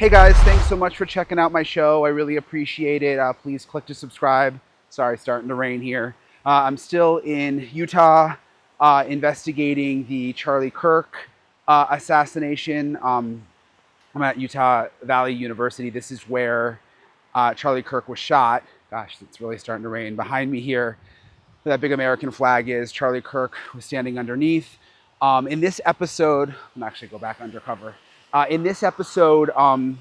Hey guys, thanks so much for checking out my show. I really appreciate it. Please click to subscribe. Sorry, starting to rain here. I'm still in Utah investigating the Charlie Kirk assassination. I'm at Utah Valley University. This is where Charlie Kirk was shot. Gosh, it's really starting to rain. Behind me here, where that big American flag is, Charlie Kirk was standing underneath. In this episode, I'm actually go back undercover. In this episode, I'm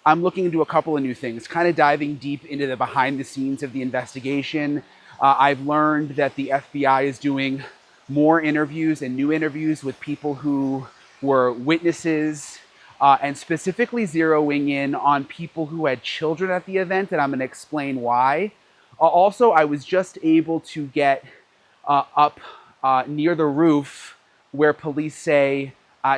looking into a couple of new things, kind of diving deep into the behind the scenes of the investigation. I've learned that the FBI is doing more interviews and new interviews with people who were witnesses, and specifically zeroing in on people who had children at the event, and I'm going to explain why. Also, I was just able to get up near the roof where police say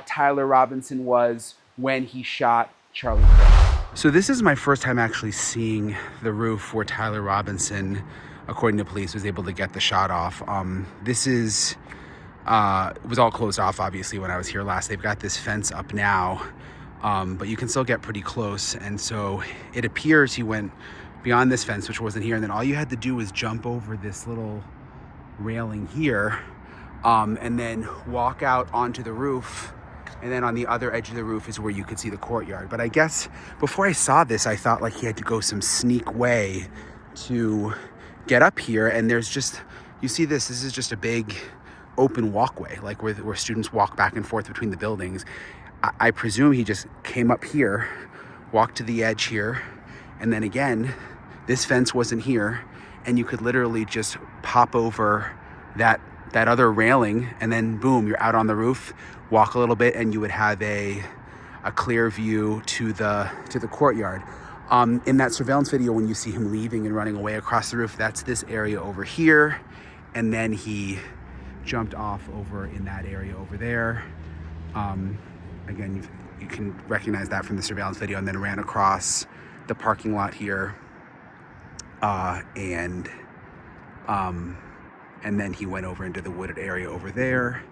Tyler Robinson was when he shot Charlie Kirk. So this is my first time actually seeing the roof where Tyler Robinson, according to police, was able to get the shot off. This is, it was all closed off, obviously, when I was here last. They've got this fence up now, but you can still get pretty close. And so it appears he went beyond this fence, which wasn't here. And then all you had to do was jump over this little railing here, and then walk out onto the roof. And then on the other edge of the roof is where you could see the courtyard. But I guess before I saw this, I thought like he had to go some sneak way to get up here. And there's just, you see this is just a big open walkway, like where students walk back and forth between the buildings. I presume he just came up here, walked to the edge here, and then again, this fence wasn't here, and you could literally just pop over that other railing, and then boom, you're out on the roof, walk a little bit, and you would have a clear view to the courtyard. In that surveillance video, when you see him leaving and running away across the roof, that's this area over here, and then he jumped off over in that area over there. Again, you can recognize that from the surveillance video, and then ran across the parking lot here, and then he went over into the wooded area over there,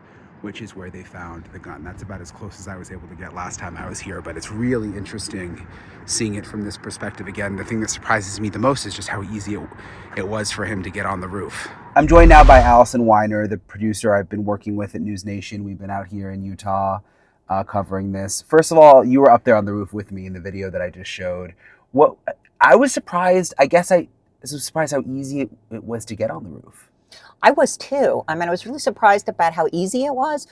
which is where they found the gun. That's about as close as I was able to get last time I was here, but it's really interesting seeing it from this perspective again. The thing that surprises me the most is just how easy it was for him to get on the roof. I'm joined now by Allison Weiner, the producer I've been working with at News Nation. We've been out here in Utah covering this. First of all, you were up there on the roof with me in the video that I just showed. What I was surprised, I guess I was surprised how easy it was to get on the roof. I was too. I mean, I was really surprised about how easy it was,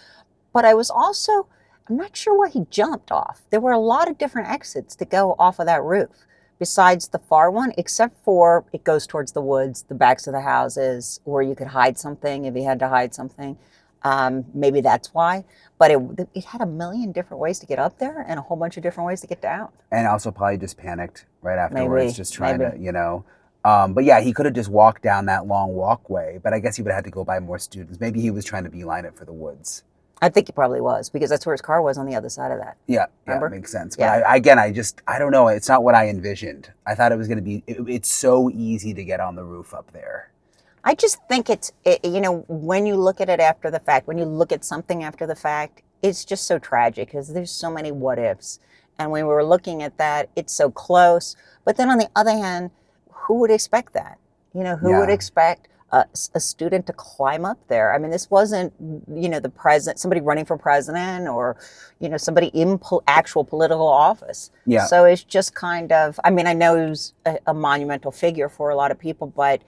but I was also, I'm not sure why he jumped off. There were a lot of different exits to go off of that roof besides the far one, except for it goes towards the woods, the backs of the houses, or you could hide something if you had to hide something. Maybe that's why, but it had a million different ways to get up there and a whole bunch of different ways to get down. And also probably just panicked right afterwards, just trying to, but yeah, he could have just walked down that long walkway, but I guess he would have had to go by more students. Maybe he was trying to beeline it for the woods. I think he probably was, because that's where his car was on the other side of that. Yeah, makes sense. But yeah. I don't know. It's not what I envisioned. I thought it was going to be, it's so easy to get on the roof up there. I just think when you look at it after the fact, when you look at something after the fact, it's just so tragic because there's so many what ifs. And when we were looking at that, it's so close. But then on the other hand, who would expect that? Who would expect a student to climb up there? I mean, this wasn't, the president, somebody running for president or, somebody in actual political office. Yeah. So it's just kind of, I mean, I know he was a monumental figure for a lot of people, but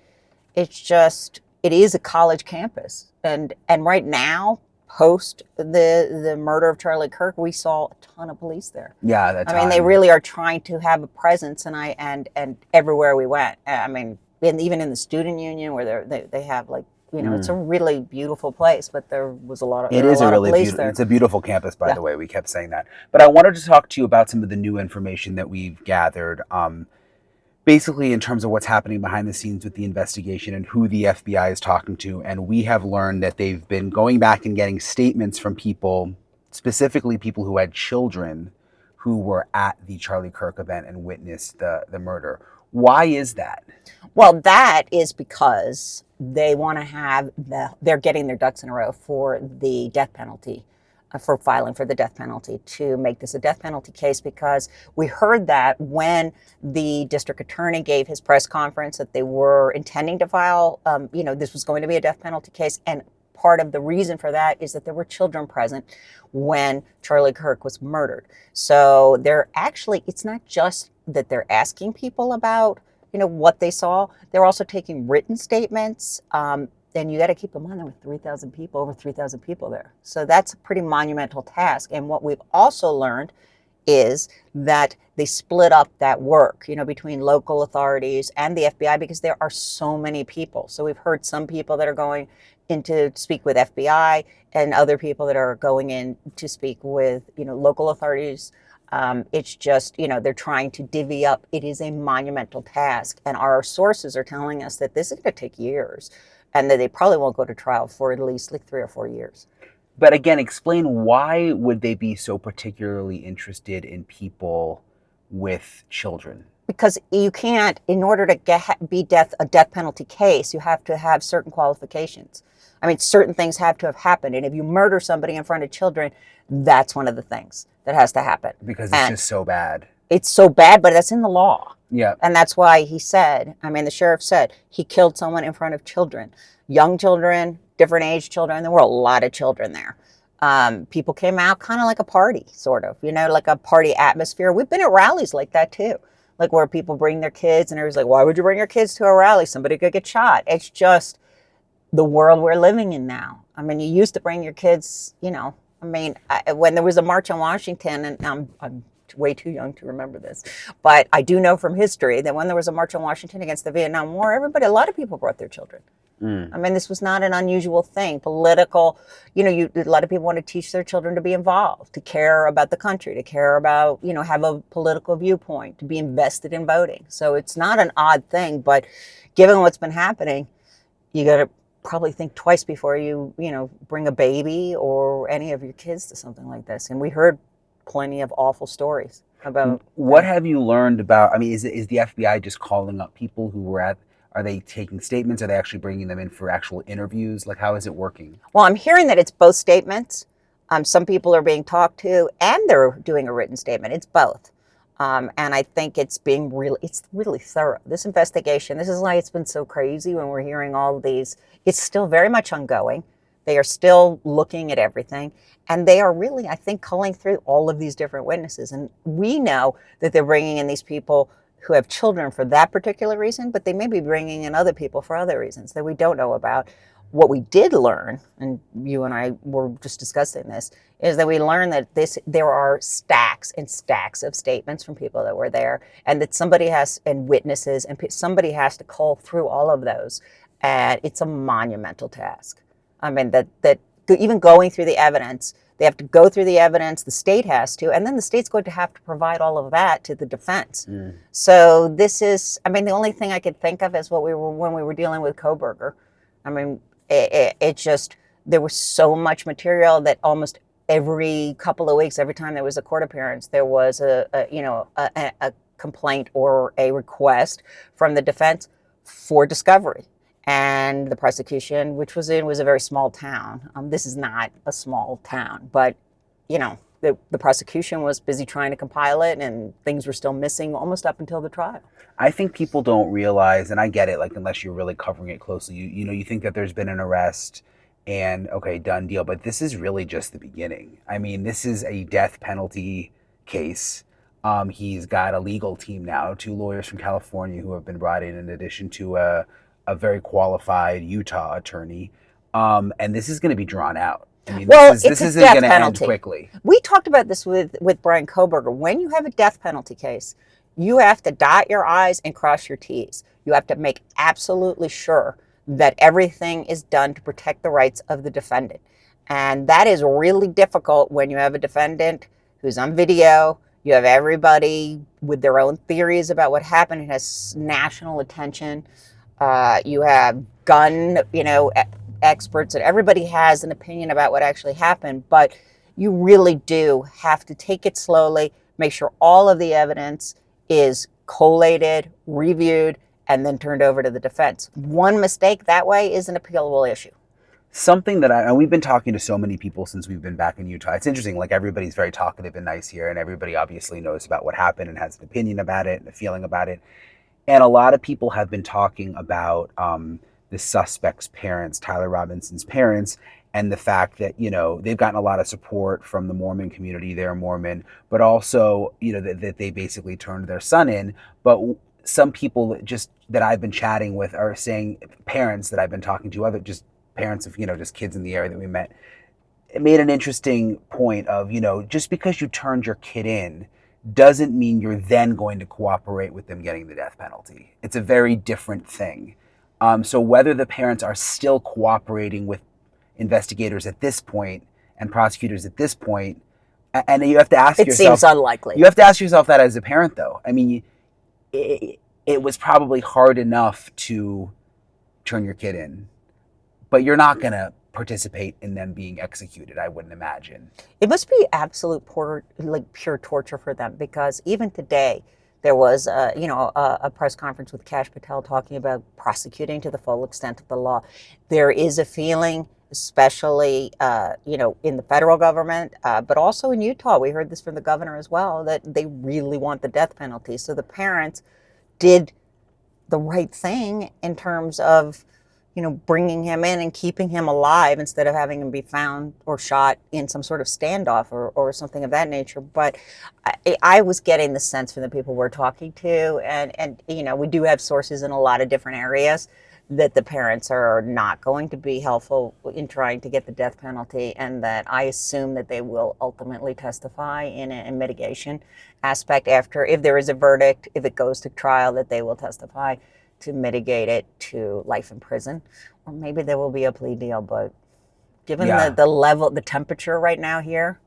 it's just, it is a college campus. And right now, post the murder of Charlie Kirk, we saw a ton of police there. Yeah, I mean, they really are trying to have a presence, and everywhere we went. I mean, even in the student union where they have like, it's a really beautiful place, but there was a lot of It is a really beautiful. It's a beautiful campus, by the way. We kept saying that. But I wanted to talk to you about some of the new information that we've gathered. Basically, in terms of what's happening behind the scenes with the investigation and who the FBI is talking to. And we have learned that they've been going back and getting statements from people, specifically people who had children who were at the Charlie Kirk event and witnessed the murder. Why is that? Well, that is because they want to have they're getting their ducks in a row for the death penalty for filing for the death penalty, to make this a death penalty case, because we heard that when the district attorney gave his press conference that they were intending to file, this was going to be a death penalty case. And part of the reason for that is that there were children present when Charlie Kirk was murdered. So it's not just that they're asking people about, what they saw. They're also taking written statements. And you got to keep in mind there were over 3,000 people there. So that's a pretty monumental task. And what we've also learned is that they split up that work, between local authorities and the FBI, because there are so many people. So we've heard some people that are going in to speak with FBI and other people that are going in to speak with, local authorities. It's just, they're trying to divvy up. It is a monumental task. And our sources are telling us that this is going to take years, and that they probably won't go to trial for at least 3 or 4 years. But again, explain, why would they be so particularly interested in people with children? Because you can't, in order to a death penalty case, you have to have certain qualifications. I mean, certain things have to have happened. And if you murder somebody in front of children, that's one of the things that has to happen. Because it's just so bad. It's so bad, but that's in the law. Yeah. And that's why the sheriff said he killed someone in front of children, young children, different age children. There were a lot of children there. People came out kind of like a party, sort of, like a party atmosphere. We've been at rallies like that too, like where people bring their kids, and everybody's like, why would you bring your kids to a rally? Somebody could get shot. It's just the world we're living in now. I mean, you used to bring your kids, when there was a march on Washington, and I'm way too young to remember this, but I do know from history that when there was a march on Washington against the Vietnam War, a lot of people brought their children. I mean, this was not an unusual thing. Political, a lot of people want to teach their children to be involved, to care about the country, to care about, have a political viewpoint, to be invested in voting. So it's not an odd thing, but given what's been happening, you got to probably think twice before you, bring a baby or any of your kids to something like this. And we heard plenty of awful stories about. What have you learned about, is the FBI just calling up people who were are they taking statements? Are they actually bringing them in for actual interviews? Like, how is it working? Well, I'm hearing that it's both statements. Some people are being talked to, and they're doing a written statement. It's both. And I think it's really thorough. This investigation, this is why it's been so crazy when we're hearing all of these. It's still very much ongoing. They are still looking at everything. And they are really, I think, culling through all of these different witnesses. And we know that they're bringing in these people who have children for that particular reason, but they may be bringing in other people for other reasons that we don't know about. What we did learn, and you and I were just discussing this, is that we learned that there are stacks and stacks of statements from people that were there, and that witnesses, and somebody has to cull through all of those. And it's a monumental task. I mean, that even going through the evidence, they have to go through the evidence, the state has to, and then the state's going to have to provide all of that to the defense. So this is, the only thing I could think of is when we were dealing with Kohberger. It just, there was so much material that almost every couple of weeks, every time there was a court appearance, there was a complaint or a request from the defense for discovery. And the prosecution, which was a very small town. This is not a small town, but the prosecution was busy trying to compile it, and things were still missing almost up until the trial. I think people don't realize, and I get it, like, unless you're really covering it closely, you think that there's been an arrest and okay, done deal, but this is really just the beginning. This is a death penalty case. He's got a legal team now, 2 lawyers from California who have been brought in addition to a very qualified Utah attorney, and this is going to be drawn out. This isn't going to end quickly. We talked about this with Brian Kohberger. When you have a death penalty case, you have to dot your I's and cross your T's. You have to make absolutely sure that everything is done to protect the rights of the defendant. And that is really difficult when you have a defendant who's on video. You have everybody with their own theories about what happened. It has national attention. You have gun, experts, and everybody has an opinion about what actually happened, but you really do have to take it slowly, make sure all of the evidence is collated, reviewed, and then turned over to the defense. One mistake that way is an appealable issue. Something that and we've been talking to so many people since we've been back in Utah. It's interesting, like everybody's very talkative and nice here, and everybody obviously knows about what happened and has an opinion about it and a feeling about it. And a lot of people have been talking about the suspect's parents, Tyler Robinson's parents, and the fact that, they've gotten a lot of support from the Mormon community. They're Mormon, but also, that they basically turned their son in. But some people just that I've been chatting with are saying, parents that I've been talking to, other just parents of, just kids in the area that we met, it made an interesting point of, just because you turned your kid in doesn't mean you're then going to cooperate with them getting the death penalty. It's a very different thing. So whether the parents are still cooperating with investigators at this point and prosecutors at this point, and you have to ask yourself. It seems unlikely. You have to ask yourself that as a parent, though. I mean, it was probably hard enough to turn your kid in, but you're not going to participate in them being executed, I wouldn't imagine. It must be absolute pure torture for them, because even today there was a press conference with Kash Patel talking about prosecuting to the full extent of the law. There is a feeling, especially in the federal government, but also in Utah, we heard this from the governor as well, that they really want the death penalty. So the parents did the right thing in terms of bringing him in and keeping him alive instead of having him be found or shot in some sort of standoff or something of that nature. But I was getting the sense from the people we're talking to, and we do have sources in a lot of different areas, that the parents are not going to be helpful in trying to get the death penalty, and that I assume that they will ultimately testify in a mitigation aspect after, if there is a verdict, if it goes to trial, that they will testify to mitigate it to life in prison, or maybe there will be a plea deal. But given the level, the temperature right now here,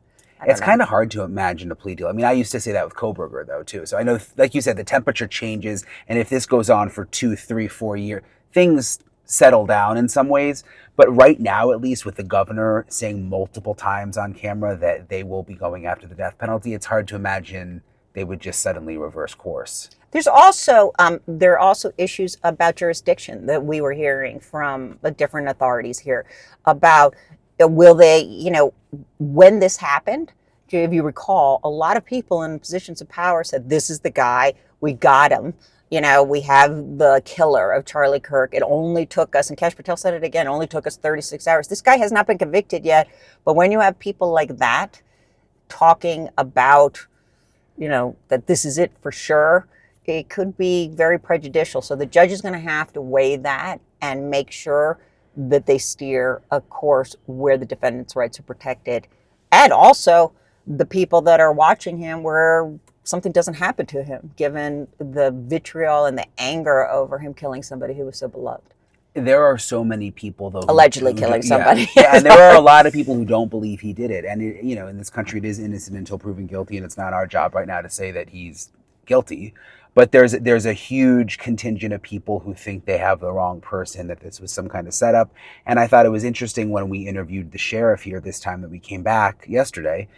it's kind of hard to imagine a plea deal. I mean, I used to say that with Koberger, though, too. So I know, like you said, the temperature changes, and if this goes on for 2, 3, 4 years, things settle down in some ways. But right now, at least with the governor saying multiple times on camera that they will be going after the death penalty, it's hard to imagine they would just suddenly reverse course. There are also issues about jurisdiction that we were hearing from the different authorities here about, will they, when this happened, if you recall, a lot of people in positions of power said, this is the guy, we got him. We have the killer of Charlie Kirk. It only took us, and Kash Patel said it again, it only took us 36 hours. This guy has not been convicted yet. But when you have people like that talking about, that this is it for sure, it could be very prejudicial. So the judge is going to have to weigh that and make sure that they steer a course where the defendant's rights are protected. And also the people that are watching him, where something doesn't happen to him, given the vitriol and the anger over him killing somebody who was so beloved. There are so many people, though, allegedly killing somebody. Yeah, and there are a lot of people who don't believe he did it. And, in this country, it is innocent until proven guilty, and it's not our job right now to say that he's guilty. But there's a huge contingent of people who think they have the wrong person, that this was some kind of setup. And I thought it was interesting when we interviewed the sheriff here this time that we came back yesterday.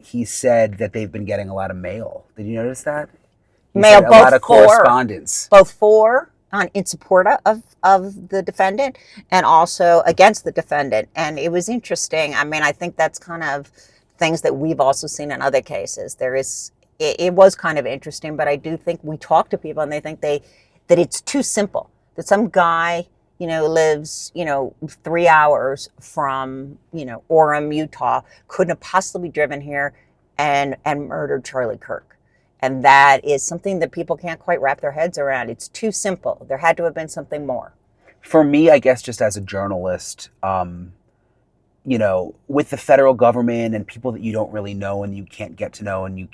He said that they've been getting a lot of mail. Did you notice that? Mail, both a lot of correspondence. Both in support of the defendant and also against the defendant. And it was interesting. I mean, I think that's kind of things that we've also seen in other cases. It was kind of interesting, but I do think we talk to people and they think that it's too simple, that some guy, lives, 3 hours from, Orem, Utah, couldn't have possibly driven here and murdered Charlie Kirk. And that is something that people can't quite wrap their heads around. It's too simple. There had to have been something more. For me, I guess just as a journalist, with the federal government and people that you don't really know and you can't get to know and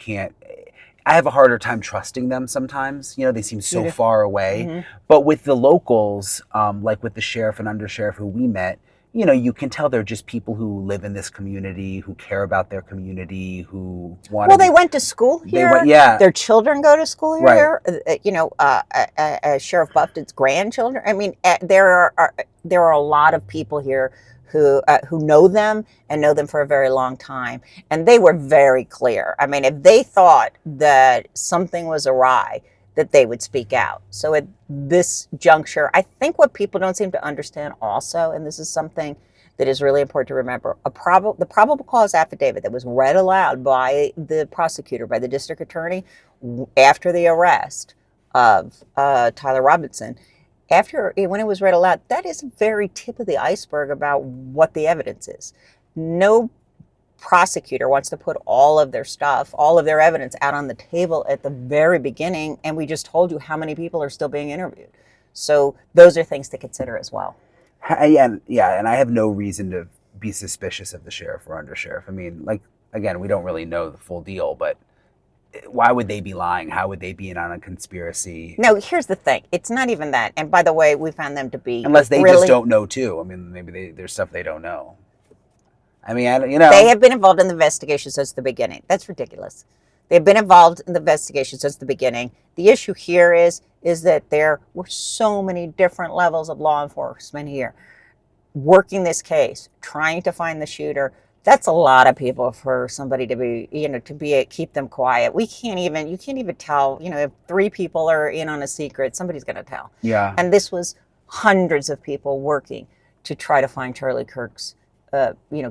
I have a harder time trusting them sometimes. They seem so far away. Mm-hmm. But with the locals, like with the sheriff and undersheriff who we met, you can tell they're just people who live in this community, who care about their community, who want. Well, they went to school here. Their children go to school here. Right. Sheriff Buffett's grandchildren. I mean, there are a lot of people here who know them and know them for a very long time, and they were very clear. I mean, if they thought that something was awry, that they would speak out. So at this juncture, I think what people don't seem to understand also, and this is something that is really important to remember, the probable cause affidavit that was read aloud by the prosecutor, by the district attorney, after the arrest of Tyler Robinson, when it was read aloud, that is very tip of the iceberg about what the evidence is. No prosecutor wants to put all of their stuff, all of their evidence out on the table at the very beginning, and we just told you how many people are still being interviewed. So those are things to consider as well. Yeah, and I have no reason to be suspicious of the sheriff or undersheriff. I mean, like, again, we don't really know the full deal, but why would they be lying? How would they be in on a conspiracy? No, here's the thing. It's not even that. And by the way, we found them to be unless they just don't know too. I mean, maybe there's stuff they don't know. I mean, they have been involved in the investigation since the beginning. That's ridiculous. They've been involved in the investigation since the beginning. The issue here is that there were so many different levels of law enforcement here working this case, trying to find the shooter. That's a lot of people for somebody to be, keep them quiet. You can't even tell, if 3 people are in on a secret, somebody's going to tell. Yeah. And this was hundreds of people working to try to find Charlie Kirk's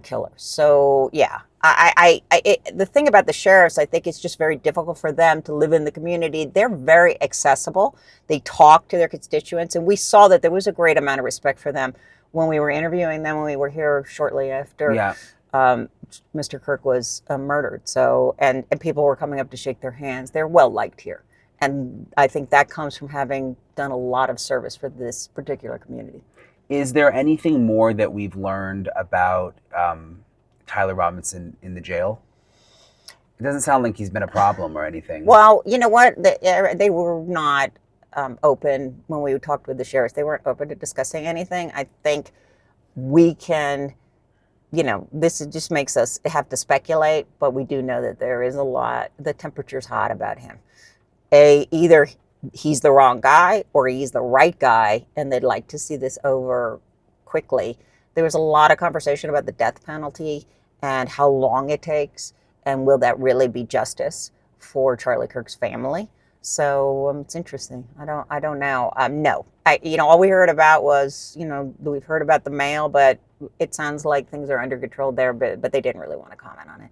killer. So yeah, the thing about the sheriffs, I think it's just very difficult for them to live in the community. They're very accessible. They talk to their constituents, and we saw that there was a great amount of respect for them when we were interviewing them, when we were here shortly after Mr. Kirk was murdered. So, and people were coming up to shake their hands. They're well liked here. And I think that comes from having done a lot of service for this particular community. Is there anything more that we've learned about Tyler Robinson in the jail? It doesn't sound like he's been a problem or anything. Well, you know what? They were not open when we talked with the sheriffs. They weren't open to discussing anything. I think we can, this just makes us have to speculate, but we do know that there is a lot, the temperature's hot about him. Either he's the wrong guy or he's the right guy, and they'd like to see this over quickly. There was a lot of conversation about the death penalty and how long it takes, and will that really be justice for Charlie Kirk's family? So it's interesting. I don't know. No, all we heard about was, we've heard about the mail, but it sounds like things are under control there, but they didn't really want to comment on it.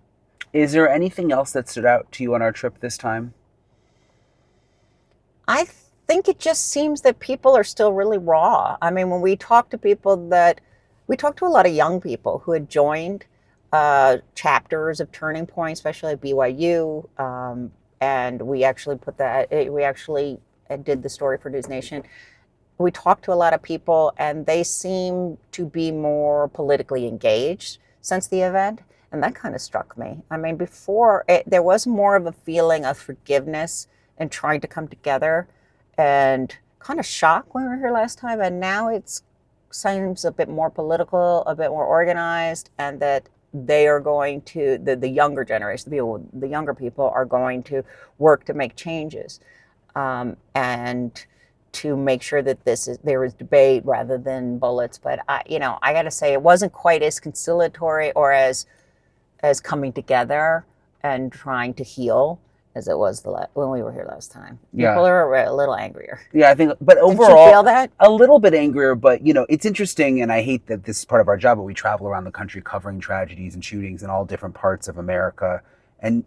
Is there anything else that stood out to you on our trip this time? I think it just seems that people are still really raw. I mean, when we talk to we talked to a lot of young people who had joined chapters of Turning Point, especially at BYU, and we actually did the story for News Nation. We talked to a lot of people, and they seem to be more politically engaged since the event, and that kind of struck me. I mean, before, there was more of a feeling of forgiveness and trying to come together, and kind of shock when we were here last time, and now it seems a bit more political, a bit more organized, and that they are going to, the younger generation, the younger people are going to work to make changes, and to make sure that there is debate rather than bullets. But I got to say, it wasn't quite as conciliatory or as coming together and trying to heal as it was when we were here last time. Yeah. People are a little angrier. Yeah, I think, but overall, did you feel that? A little bit angrier, but it's interesting, and I hate that this is part of our job, but we travel around the country covering tragedies and shootings in all different parts of America, and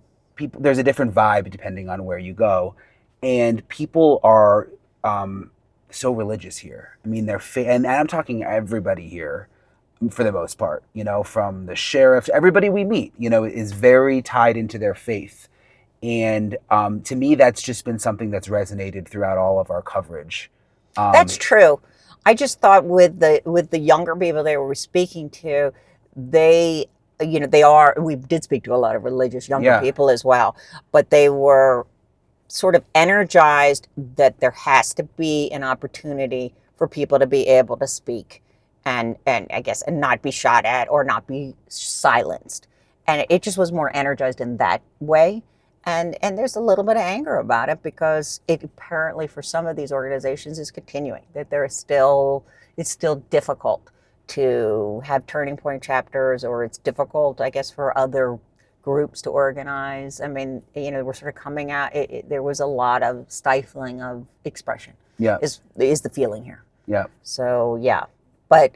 there's a different vibe depending on where you go, and people are so religious here. I mean, and I'm talking everybody here, for the most part, from the sheriff, everybody we meet, is very tied into their faith. And to me, that's just been something that's resonated throughout all of our coverage. That's true. I just thought with the younger people they were speaking to, we did speak to a lot of religious younger people as well, but they were sort of energized that there has to be an opportunity for people to be able to speak and I guess, and not be shot at or not be silenced. And it just was more energized in that way. And there's a little bit of anger about it because it apparently for some of these organizations is continuing, that it's still difficult to have Turning Point chapters, or it's difficult, I guess, for other groups to organize. I mean, we're sort of coming out. There was a lot of stifling of expression. Yeah. Is the feeling here. Yeah. So yeah, but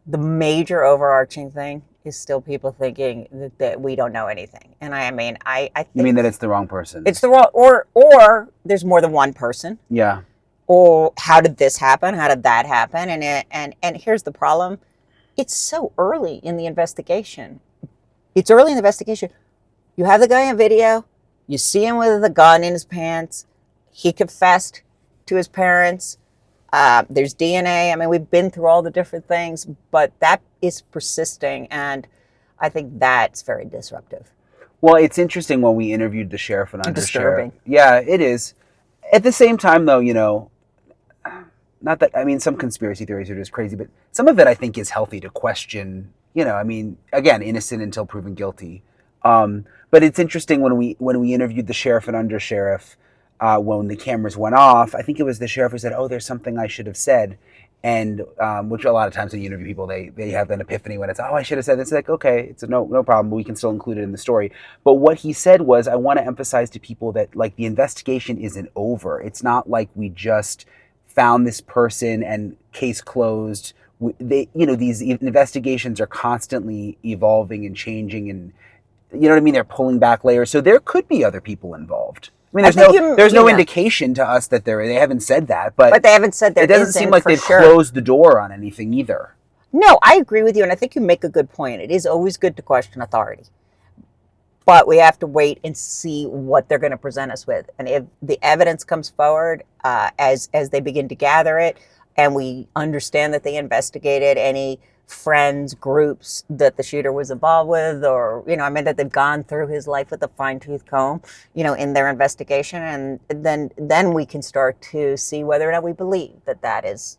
the major overarching thing is still people thinking that we don't know anything. And I mean, I think You mean that it's the wrong person? it's the wrong, or there's more than one person. Yeah. Or how did this happen? How did that happen? And here's the problem. It's so early in the investigation. It's early in the investigation. You have the guy on video. You see him with the gun in his pants. He confessed to his parents. There's DNA. I mean, we've been through all the different things, but that is persisting, and I think that's very disruptive. Well, it's interesting when we interviewed the sheriff and undersheriff. Disturbing. Yeah, it is. At the same time, though, not that, I mean, some conspiracy theories are just crazy, but some of it I think is healthy to question. I mean, again, innocent until proven guilty. But it's interesting when we interviewed the sheriff and undersheriff, when the cameras went off, I think it was the sheriff who said, "Oh, there's something I should have said," and which a lot of times when you interview people, they have an epiphany when it's, "Oh, I should have said this." It's like, okay, it's no problem, but we can still include it in the story. But what he said was, I want to emphasize to people that like the investigation isn't over. It's not like we just found this person and case closed. These investigations are constantly evolving and changing, and you know what I mean. They're pulling back layers, so there could be other people involved. I mean, there's no indication to us that they haven't said that, but they haven't said there. It doesn't seem like they've closed the door on anything either. No, I agree with you, and I think you make a good point. It is always good to question authority, but we have to wait and see what they're going to present us with, and if the evidence comes forward as they begin to gather it, and we understand that they investigated any friends, groups that the shooter was involved with, or that they've gone through his life with a fine-tooth comb, in their investigation, and then we can start to see whether or not we believe that's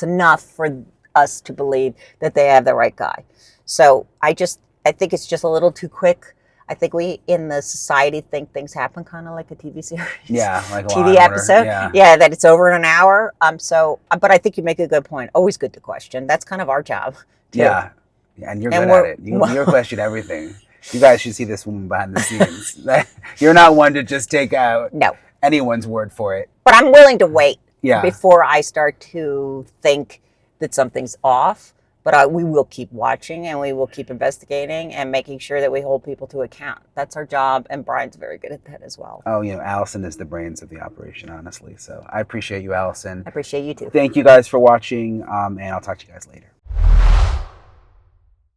enough for us to believe that they have the right guy. So I think it's just a little too quick. I think we in the society think things happen kind of like a TV series. Yeah, like a TV episode. Yeah, that it's over in an hour. But I think you make a good point. Always good to question. That's kind of our job, too. Yeah, and you're good at it. You question everything. You guys should see this woman behind the scenes. You're not one to just take out anyone's word for it. But I'm willing to wait before I start to think that something's off. But we will keep watching, and we will keep investigating and making sure that we hold people to account. That's our job, and Brian's very good at that as well. Oh, Allison is the brains of the operation, honestly. So I appreciate you, Allison. I appreciate you too. Thank you guys for watching, and I'll talk to you guys later.